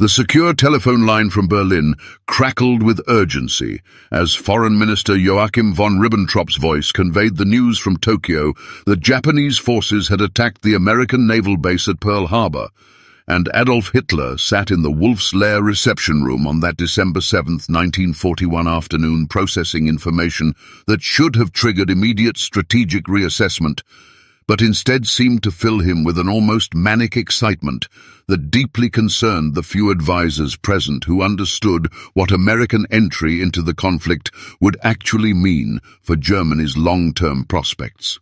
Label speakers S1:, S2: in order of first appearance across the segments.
S1: The secure telephone line from Berlin crackled with urgency as Foreign Minister Joachim von Ribbentrop's voice conveyed the news from Tokyo that Japanese forces had attacked the American naval base at Pearl Harbor, and Adolf Hitler sat in the Wolf's Lair reception room on that December 7, 1941 afternoon, processing information that should have triggered immediate strategic reassessment, but instead seemed to fill him with an almost manic excitement that deeply concerned the few advisers present who understood what American entry into the conflict would actually mean for Germany's long-term prospects.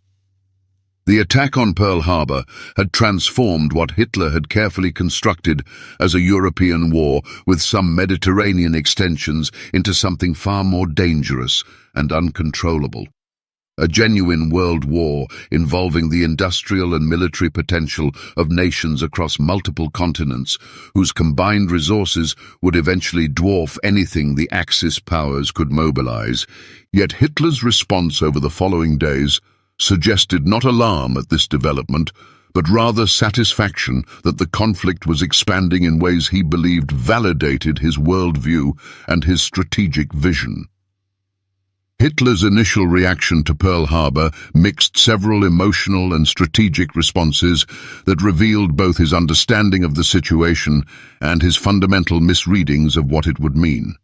S1: The attack on Pearl Harbor had transformed what Hitler had carefully constructed as a European war with some Mediterranean extensions into something far more dangerous and uncontrollable. A genuine world war involving the industrial and military potential of nations across multiple continents whose combined resources would eventually dwarf anything the Axis powers could mobilize. Yet Hitler's response over the following days suggested not alarm at this development, but rather satisfaction that the conflict was expanding in ways he believed validated his worldview and his strategic vision. Hitler's initial reaction to Pearl Harbor mixed several emotional and strategic responses that revealed both his understanding of the situation and his fundamental misreadings of what it would mean.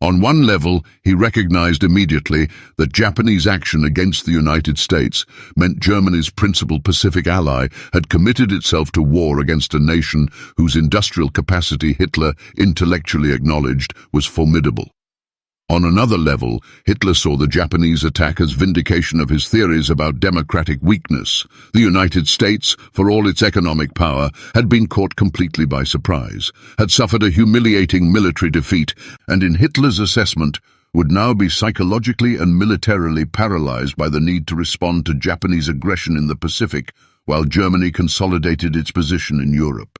S1: On one level, he recognized immediately that Japanese action against the United States meant Germany's principal Pacific ally had committed itself to war against a nation whose industrial capacity Hitler intellectually acknowledged was formidable. On another level, Hitler saw the Japanese attack as vindication of his theories about democratic weakness. The United States, for all its economic power, had been caught completely by surprise, had suffered a humiliating military defeat, and in Hitler's assessment, would now be psychologically and militarily paralyzed by the need to respond to Japanese aggression in the Pacific, while Germany consolidated its position in Europe.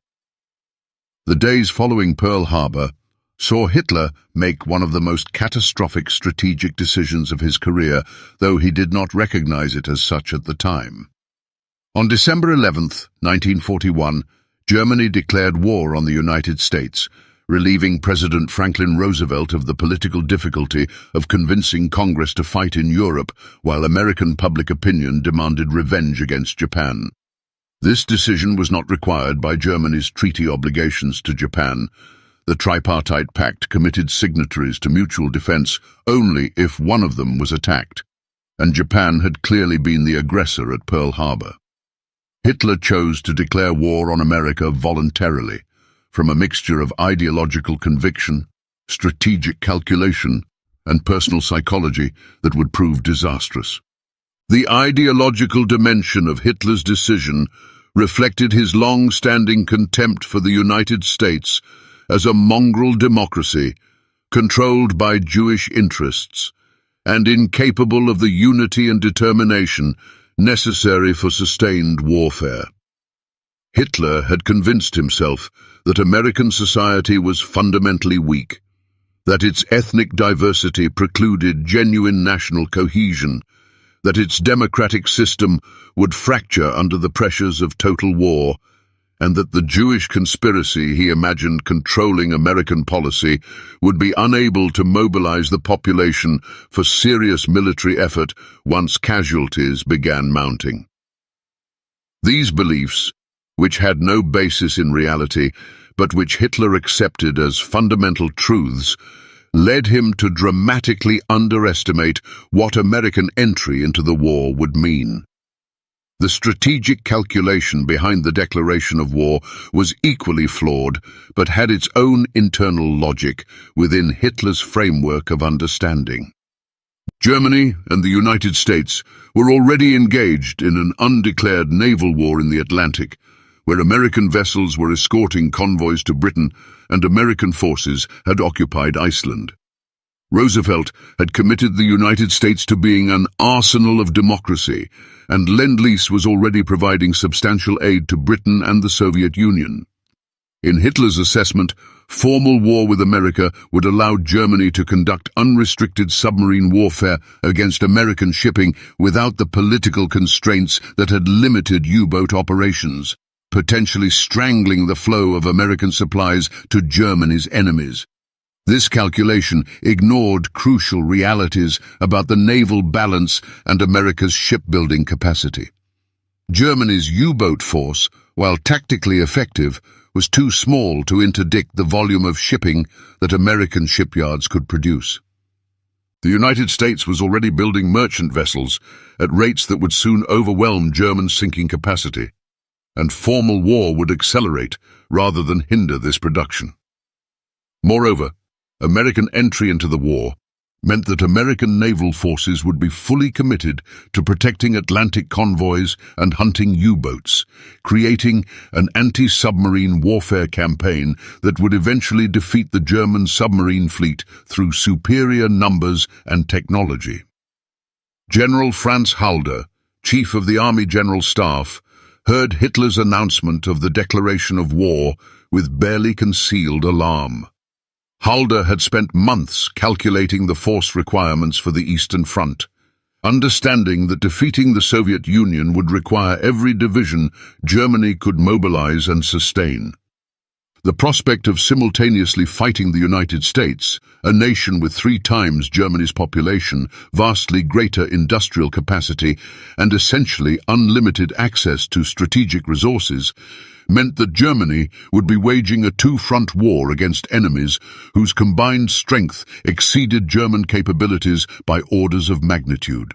S1: The days following Pearl Harbor saw Hitler make one of the most catastrophic strategic decisions of his career, though he did not recognize it as such at the time. On December 11, 1941, Germany declared war on the United States, relieving President Franklin Roosevelt of the political difficulty of convincing Congress to fight in Europe, while American public opinion demanded revenge against Japan. This decision was not required by Germany's treaty obligations to Japan. The Tripartite Pact committed signatories to mutual defense only if one of them was attacked, and Japan had clearly been the aggressor at Pearl Harbor. Hitler chose to declare war on America voluntarily, from a mixture of ideological conviction, strategic calculation, and personal psychology that would prove disastrous. The ideological dimension of Hitler's decision reflected his long-standing contempt for the United States as a mongrel democracy, controlled by Jewish interests, and incapable of the unity and determination necessary for sustained warfare. Hitler had convinced himself that American society was fundamentally weak, that its ethnic diversity precluded genuine national cohesion, that its democratic system would fracture under the pressures of total war, and that the Jewish conspiracy he imagined controlling American policy would be unable to mobilize the population for serious military effort once casualties began mounting. These beliefs, which had no basis in reality, but which Hitler accepted as fundamental truths, led him to dramatically underestimate what American entry into the war would mean. The strategic calculation behind the declaration of war was equally flawed, but had its own internal logic within Hitler's framework of understanding. Germany and the United States were already engaged in an undeclared naval war in the Atlantic, where American vessels were escorting convoys to Britain and American forces had occupied Iceland. Roosevelt had committed the United States to being an arsenal of democracy, and Lend-Lease was already providing substantial aid to Britain and the Soviet Union. In Hitler's assessment, formal war with America would allow Germany to conduct unrestricted submarine warfare against American shipping without the political constraints that had limited U-boat operations. potentially strangling the flow of American supplies to Germany's enemies. This calculation ignored crucial realities about the naval balance and America's shipbuilding capacity. Germany's U-boat force, while tactically effective, was too small to interdict the volume of shipping that American shipyards could produce. The United States was already building merchant vessels at rates that would soon overwhelm German sinking capacity, and formal war would accelerate rather than hinder this production. Moreover, American entry into the war meant that American naval forces would be fully committed to protecting Atlantic convoys and hunting U-boats, creating an anti-submarine warfare campaign that would eventually defeat the German submarine fleet through superior numbers and technology. General Franz Halder, chief of the Army General Staff, heard Hitler's announcement of the declaration of war with barely concealed alarm. Halder had spent months calculating the force requirements for the Eastern Front, understanding that defeating the Soviet Union would require every division Germany could mobilize and sustain. The prospect of simultaneously fighting the United States, a nation with 3 times Germany's population, vastly greater industrial capacity, and essentially unlimited access to strategic resources, meant that Germany would be waging a 2-front war against enemies whose combined strength exceeded German capabilities by orders of magnitude.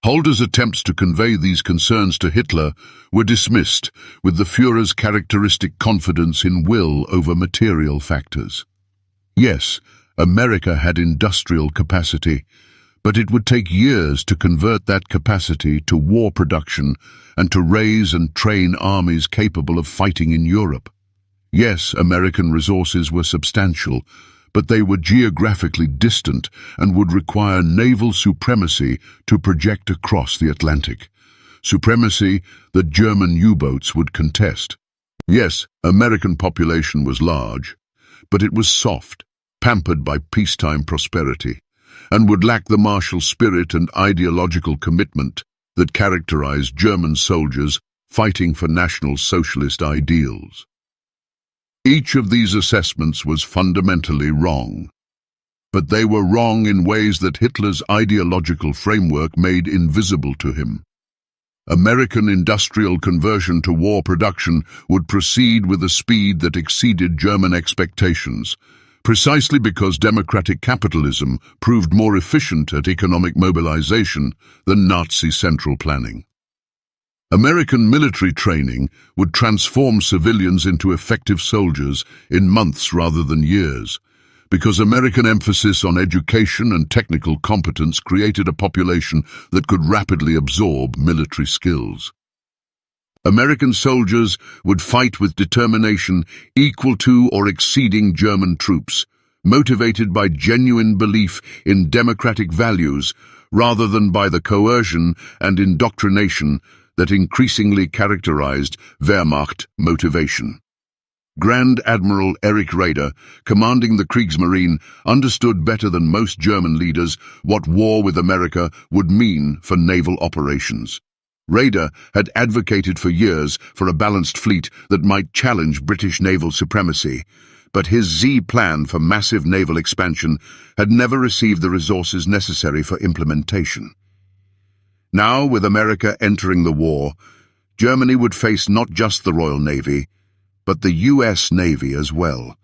S1: Halder's attempts to convey these concerns to Hitler were dismissed with the Führer's characteristic confidence in will over material factors. Yes, America had industrial capacity, but it would take years to convert that capacity to war production and to raise and train armies capable of fighting in Europe. Yes, American resources were substantial, but they were geographically distant and would require naval supremacy to project across the Atlantic. Supremacy that German U-boats would contest. Yes, American population was large, but it was soft, pampered by peacetime prosperity, and would lack the martial spirit and ideological commitment that characterized German soldiers fighting for National Socialist ideals. Each of these assessments was fundamentally wrong, but they were wrong in ways that Hitler's ideological framework made invisible to him. American industrial conversion to war production would proceed with a speed that exceeded German expectations, precisely because democratic capitalism proved more efficient at economic mobilization than Nazi central planning. American military training would transform civilians into effective soldiers in months rather than years, because American emphasis on education and technical competence created a population that could rapidly absorb military skills. American soldiers would fight with determination equal to or exceeding German troops, motivated by genuine belief in democratic values rather than by the coercion and indoctrination that increasingly characterized Wehrmacht motivation. Grand Admiral Erich Raeder, commanding the Kriegsmarine, understood better than most German leaders what war with America would mean for naval operations. Raeder had advocated for years for a balanced fleet that might challenge British naval supremacy, but his Z plan for massive naval expansion had never received the resources necessary for implementation. Now, with America entering the war, Germany would face not just the Royal Navy, but the U.S. Navy as well,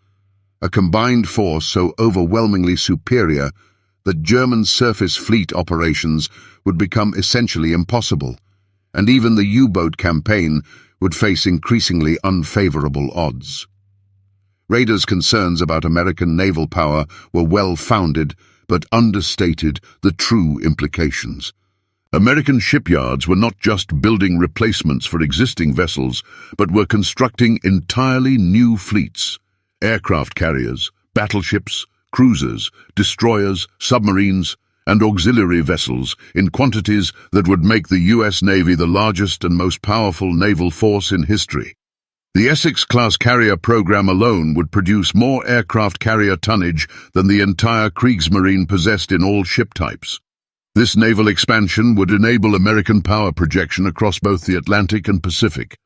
S1: a combined force so overwhelmingly superior that German surface fleet operations would become essentially impossible, and even the U-boat campaign would face increasingly unfavorable odds. Raeder's concerns about American naval power were well-founded, but understated the true implications. American shipyards were not just building replacements for existing vessels, but were constructing entirely new fleets: aircraft carriers, battleships, cruisers, destroyers, submarines, and auxiliary vessels in quantities that would make the U.S. Navy the largest and most powerful naval force in history. The Essex-class carrier program alone would produce more aircraft carrier tonnage than the entire Kriegsmarine possessed in all ship types. This naval expansion would enable American power projection across both the Atlantic and Pacific.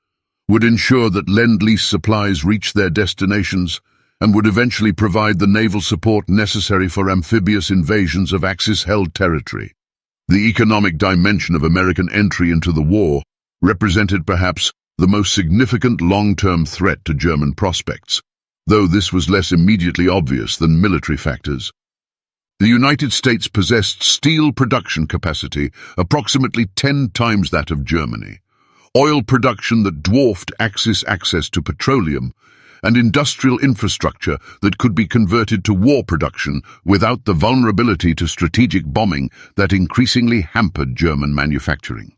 S1: would ensure that Lend-Lease supplies reached their destinations, and would eventually provide the naval support necessary for amphibious invasions of Axis-held territory. The economic dimension of American entry into the war represented perhaps the most significant long-term threat to German prospects, though this was less immediately obvious than military factors. The United States possessed steel production capacity approximately 10 times that of Germany, oil production that dwarfed Axis access to petroleum, and industrial infrastructure that could be converted to war production without the vulnerability to strategic bombing that increasingly hampered German manufacturing.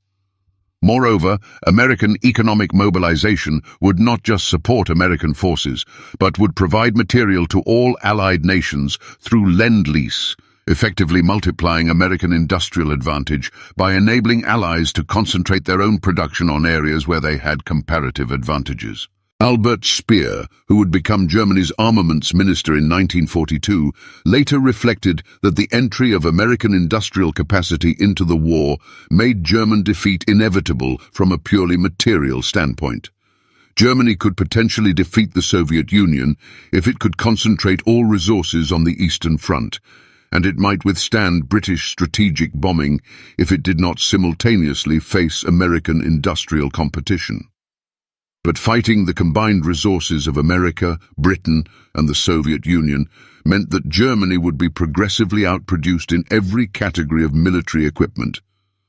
S1: Moreover, American economic mobilization would not just support American forces, but would provide material to all Allied nations through Lend-Lease, effectively multiplying American industrial advantage by enabling Allies to concentrate their own production on areas where they had comparative advantages. Albert Speer, who would become Germany's armaments minister in 1942, later reflected that the entry of American industrial capacity into the war made German defeat inevitable from a purely material standpoint. Germany could potentially defeat the Soviet Union if it could concentrate all resources on the Eastern Front, and it might withstand British strategic bombing if it did not simultaneously face American industrial competition. But fighting the combined resources of America, Britain, and the Soviet Union meant that Germany would be progressively outproduced in every category of military equipment,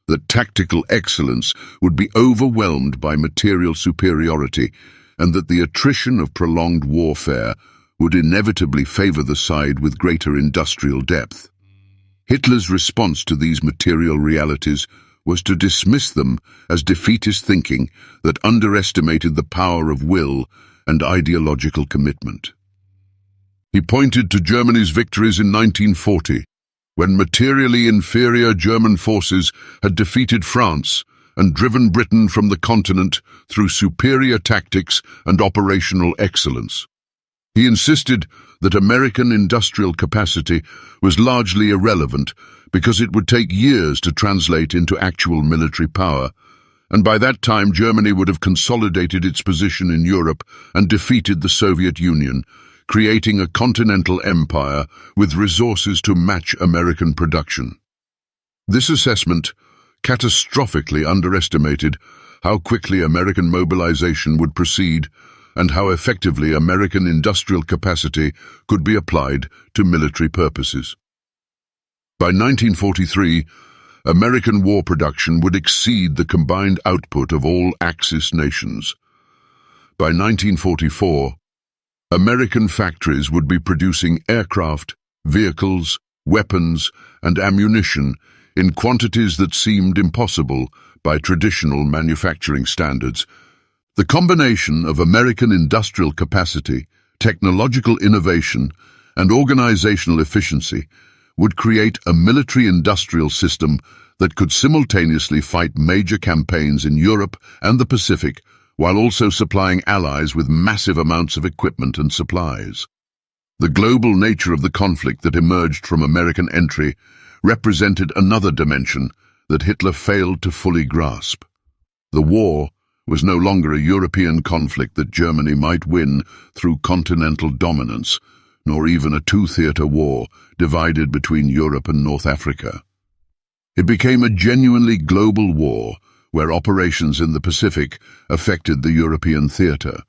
S1: that tactical excellence would be overwhelmed by material superiority, and that the attrition of prolonged warfare would inevitably favor the side with greater industrial depth. Hitler's response to these material realities was to dismiss them as defeatist thinking that underestimated the power of will and ideological commitment. He pointed to Germany's victories in 1940, when materially inferior German forces had defeated France and driven Britain from the continent through superior tactics and operational excellence. He insisted that American industrial capacity was largely irrelevant because it would take years to translate into actual military power, and by that time Germany would have consolidated its position in Europe and defeated the Soviet Union, creating a continental empire with resources to match American production. This assessment catastrophically underestimated how quickly American mobilization would proceed and how effectively American industrial capacity could be applied to military purposes. By 1943, American war production would exceed the combined output of all Axis nations. By 1944, American factories would be producing aircraft, vehicles, weapons, and ammunition in quantities that seemed impossible by traditional manufacturing standards. The combination of American industrial capacity, technological innovation, and organizational efficiency would create a military-industrial system that could simultaneously fight major campaigns in Europe and the Pacific, while also supplying allies with massive amounts of equipment and supplies. The global nature of the conflict that emerged from American entry represented another dimension that Hitler failed to fully grasp. The war was no longer a European conflict that Germany might win through continental dominance, nor even a two-theater war divided between Europe and North Africa. It became a genuinely global war where operations in the Pacific affected the European theater,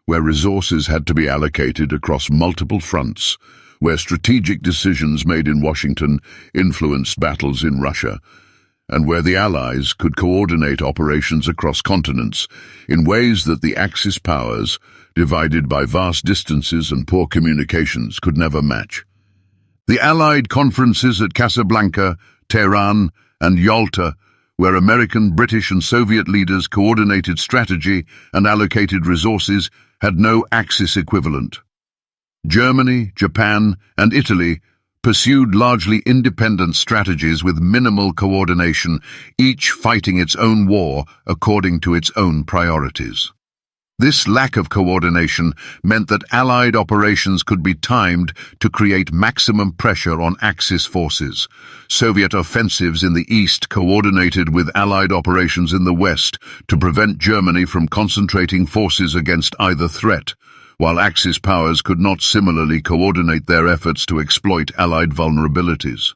S1: where resources had to be allocated across multiple fronts, where strategic decisions made in Washington influenced battles in Russia, and where the Allies could coordinate operations across continents in ways that the Axis powers, divided by vast distances and poor communications, could never match. The Allied conferences at Casablanca, Tehran, and Yalta, where American, British, and Soviet leaders coordinated strategy and allocated resources, had no Axis equivalent. Germany, Japan, and Italy pursued largely independent strategies with minimal coordination, each fighting its own war according to its own priorities. This lack of coordination meant that Allied operations could be timed to create maximum pressure on Axis forces. Soviet offensives in the east coordinated with Allied operations in the west to prevent Germany from concentrating forces against either threat, while Axis powers could not similarly coordinate their efforts to exploit Allied vulnerabilities.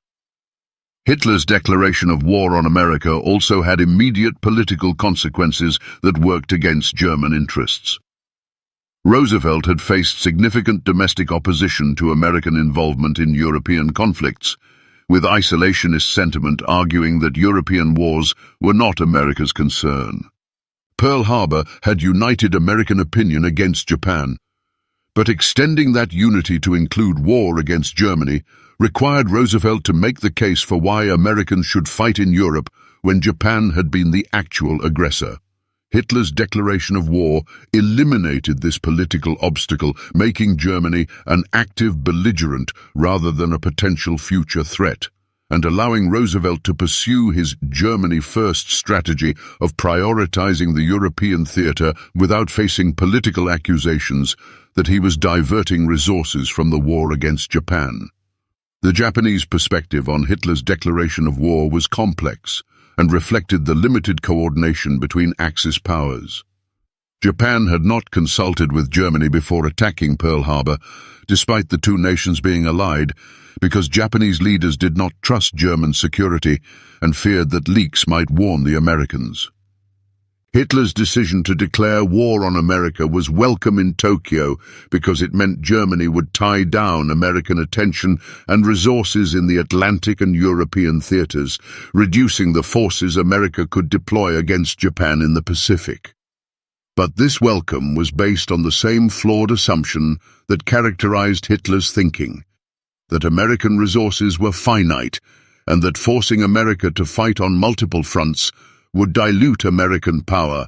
S1: Hitler's declaration of war on America also had immediate political consequences that worked against German interests. Roosevelt had faced significant domestic opposition to American involvement in European conflicts, with isolationist sentiment arguing that European wars were not America's concern. Pearl Harbor had united American opinion against Japan, but extending that unity to include war against Germany required Roosevelt to make the case for why Americans should fight in Europe when Japan had been the actual aggressor. Hitler's declaration of war eliminated this political obstacle, making Germany an active belligerent rather than a potential future threat, and allowing Roosevelt to pursue his Germany first strategy of prioritizing the European theater without facing political accusations that he was diverting resources from the war against Japan. The Japanese perspective on Hitler's declaration of war was complex and reflected the limited coordination between Axis powers. Japan had not consulted with Germany before attacking Pearl Harbor, despite the two nations being allied, because Japanese leaders did not trust German security and feared that leaks might warn the Americans. Hitler's decision to declare war on America was welcome in Tokyo because it meant Germany would tie down American attention and resources in the Atlantic and European theaters, reducing the forces America could deploy against Japan in the Pacific. But this welcome was based on the same flawed assumption that characterized Hitler's thinking, that American resources were finite and that forcing America to fight on multiple fronts would dilute American power,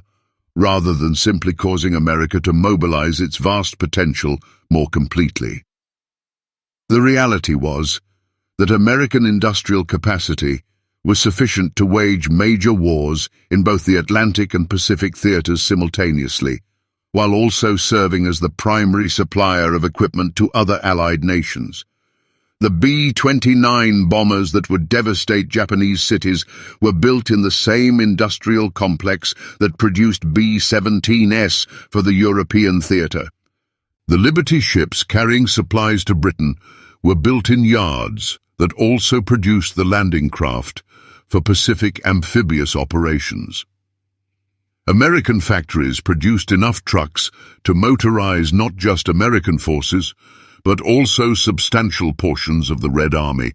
S1: rather than simply causing America to mobilize its vast potential more completely. The reality was that American industrial capacity was sufficient to wage major wars in both the Atlantic and Pacific theaters simultaneously, while also serving as the primary supplier of equipment to other Allied nations. The B-29 bombers that would devastate Japanese cities were built in the same industrial complex that produced B-17S for the European theater. The Liberty ships carrying supplies to Britain were built in yards that also produced the landing craft for Pacific amphibious operations. American factories produced enough trucks to motorize not just American forces, but also substantial portions of the Red Army,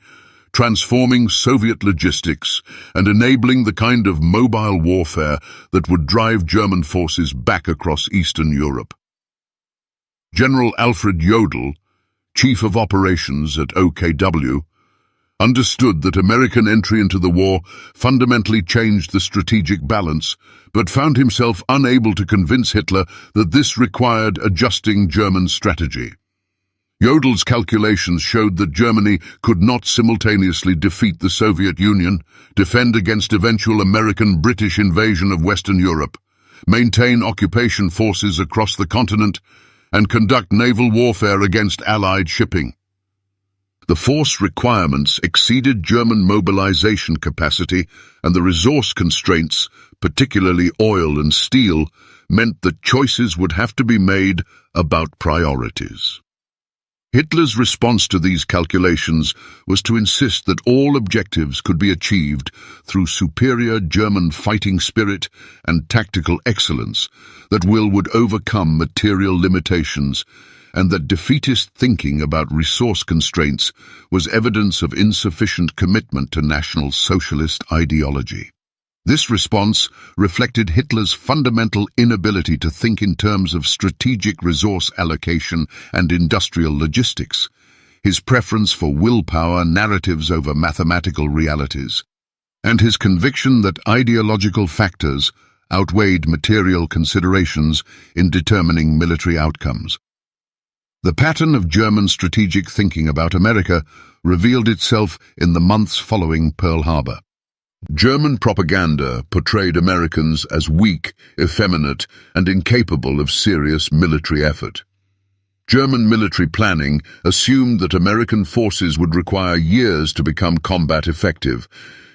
S1: transforming Soviet logistics and enabling the kind of mobile warfare that would drive German forces back across Eastern Europe. General Alfred Jodl, Chief of Operations at OKW, understood that American entry into the war fundamentally changed the strategic balance, but found himself unable to convince Hitler that this required adjusting German strategy. Jodl's calculations showed that Germany could not simultaneously defeat the Soviet Union, defend against eventual American-British invasion of Western Europe, maintain occupation forces across the continent, and conduct naval warfare against Allied shipping. The force requirements exceeded German mobilization capacity, and the resource constraints, particularly oil and steel, meant that choices would have to be made about priorities. Hitler's response to these calculations was to insist that all objectives could be achieved through superior German fighting spirit and tactical excellence, that will would overcome material limitations, and that defeatist thinking about resource constraints was evidence of insufficient commitment to National Socialist ideology. This response reflected Hitler's fundamental inability to think in terms of strategic resource allocation and industrial logistics, his preference for willpower narratives over mathematical realities, and his conviction that ideological factors outweighed material considerations in determining military outcomes. The pattern of German strategic thinking about America revealed itself in the months following Pearl Harbor. German propaganda portrayed Americans as weak, effeminate, and incapable of serious military effort. German military planning assumed that American forces would require years to become combat effective,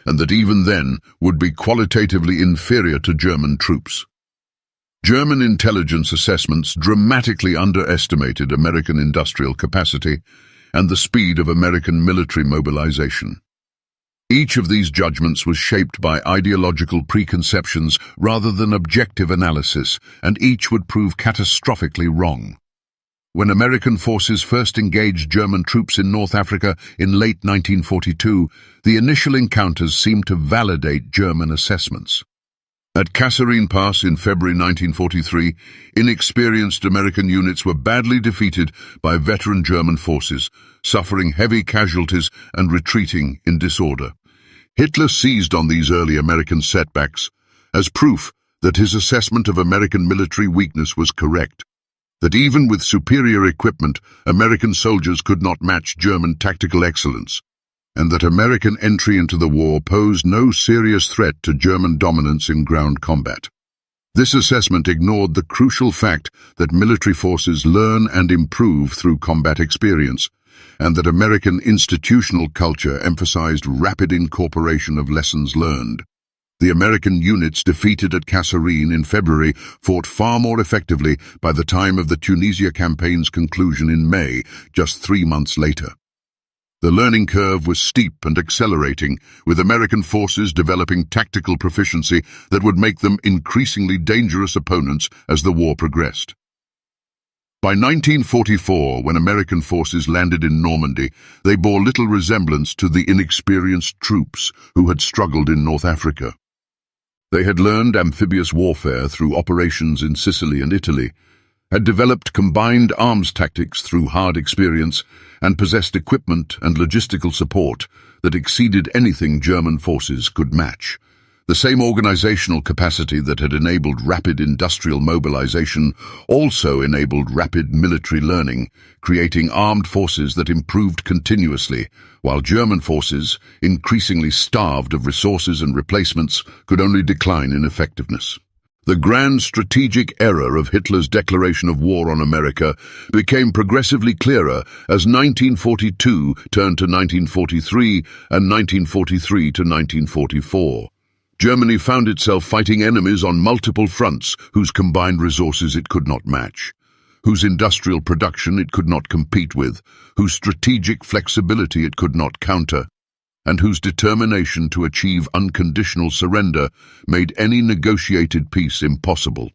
S1: and that even then would be qualitatively inferior to German troops. German intelligence assessments dramatically underestimated American industrial capacity and the speed of American military mobilization. Each of these judgments was shaped by ideological preconceptions rather than objective analysis, and each would prove catastrophically wrong. When American forces first engaged German troops in North Africa in late 1942, the initial encounters seemed to validate German assessments. At Kasserine Pass in February 1943, inexperienced American units were badly defeated by veteran German forces, suffering heavy casualties and retreating in disorder. Hitler seized on these early American setbacks as proof that his assessment of American military weakness was correct, that even with superior equipment, American soldiers could not match German tactical excellence, and that American entry into the war posed no serious threat to German dominance in ground combat. This assessment ignored the crucial fact that military forces learn and improve through combat experience, and that American institutional culture emphasized rapid incorporation of lessons learned. The American units defeated at Kasserine in February fought far more effectively by the time of the Tunisia campaign's conclusion in May, just 3 months later. The learning curve was steep and accelerating, with American forces developing tactical proficiency that would make them increasingly dangerous opponents as the war progressed. By 1944, when American forces landed in Normandy, they bore little resemblance to the inexperienced troops who had struggled in North Africa. They had learned amphibious warfare through operations in Sicily and Italy, had developed combined arms tactics through hard experience, and possessed equipment and logistical support that exceeded anything German forces could match. The same organizational capacity that had enabled rapid industrial mobilization also enabled rapid military learning, creating armed forces that improved continuously, while German forces, increasingly starved of resources and replacements, could only decline in effectiveness. The grand strategic error of Hitler's declaration of war on America became progressively clearer as 1942 turned to 1943 and 1943 to 1944. Germany found itself fighting enemies on multiple fronts whose combined resources it could not match, whose industrial production it could not compete with, whose strategic flexibility it could not counter, and whose determination to achieve unconditional surrender made any negotiated peace impossible.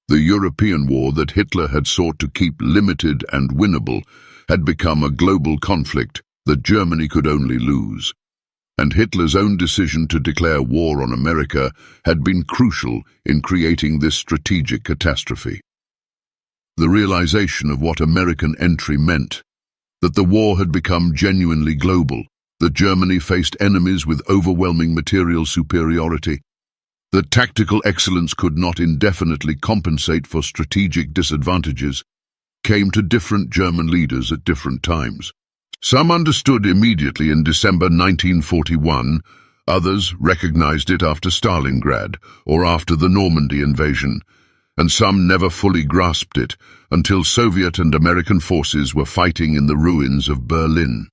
S1: The European war that Hitler had sought to keep limited and winnable had become a global conflict that Germany could only lose. And Hitler's own decision to declare war on America had been crucial in creating this strategic catastrophe. The realization of what American entry meant, that the war had become genuinely global, that Germany faced enemies with overwhelming material superiority, that tactical excellence could not indefinitely compensate for strategic disadvantages, came to different German leaders at different times. Some understood immediately in December 1941, others recognized it after Stalingrad or after the Normandy invasion, and some never fully grasped it until Soviet and American forces were fighting in the ruins of Berlin.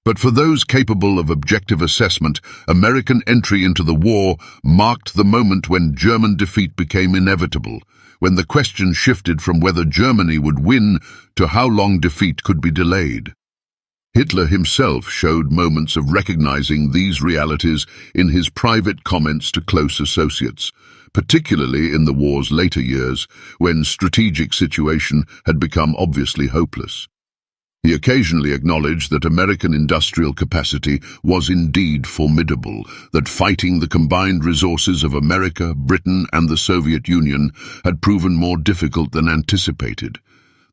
S1: But for those capable of objective assessment, American entry into the war marked the moment when German defeat became inevitable, when the question shifted from whether Germany would win to how long defeat could be delayed. Hitler himself showed moments of recognizing these realities in his private comments to close associates, particularly in the war's later years, when strategic situation had become obviously hopeless. He occasionally acknowledged that American industrial capacity was indeed formidable, that fighting the combined resources of America, Britain, and the Soviet Union had proven more difficult than anticipated,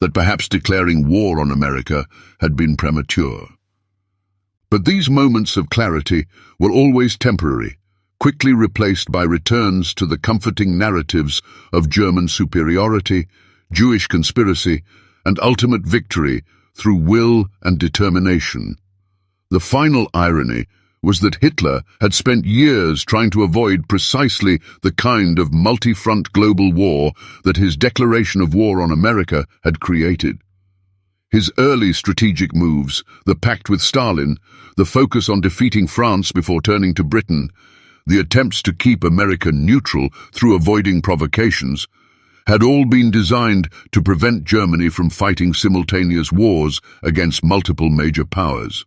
S1: that perhaps declaring war on America had been premature. But these moments of clarity were always temporary, quickly replaced by returns to the comforting narratives of German superiority, Jewish conspiracy, and ultimate victory through will and determination. The final irony was that Hitler had spent years trying to avoid precisely the kind of multi-front global war that his declaration of war on America had created. His early strategic moves, the pact with Stalin, the focus on defeating France before turning to Britain, the attempts to keep America neutral through avoiding provocations, had all been designed to prevent Germany from fighting simultaneous wars against multiple major powers.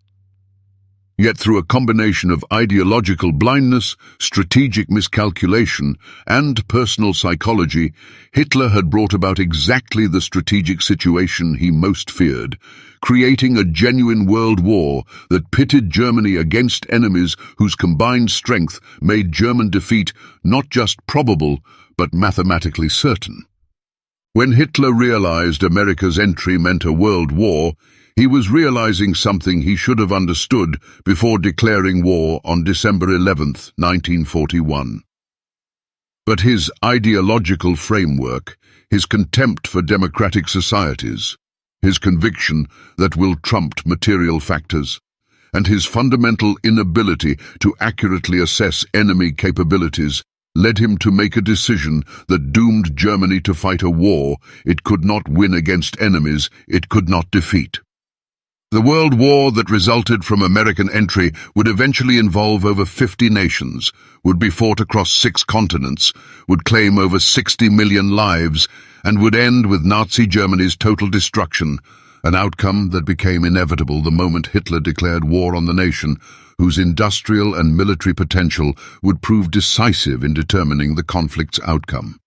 S1: Yet through a combination of ideological blindness, strategic miscalculation, and personal psychology, Hitler had brought about exactly the strategic situation he most feared, creating a genuine world war that pitted Germany against enemies whose combined strength made German defeat not just probable, but mathematically certain. When Hitler realized America's entry meant a world war, he was realizing something he should have understood before declaring war on December 11, 1941. But his ideological framework, his contempt for democratic societies, his conviction that will trumped material factors, and his fundamental inability to accurately assess enemy capabilities led him to make a decision that doomed Germany to fight a war it could not win against enemies it could not defeat. The world war that resulted from American entry would eventually involve over 50 nations, would be fought across 6 continents, would claim over 60 million lives, and would end with Nazi Germany's total destruction, an outcome that became inevitable the moment Hitler declared war on the nation, whose industrial and military potential would prove decisive in determining the conflict's outcome.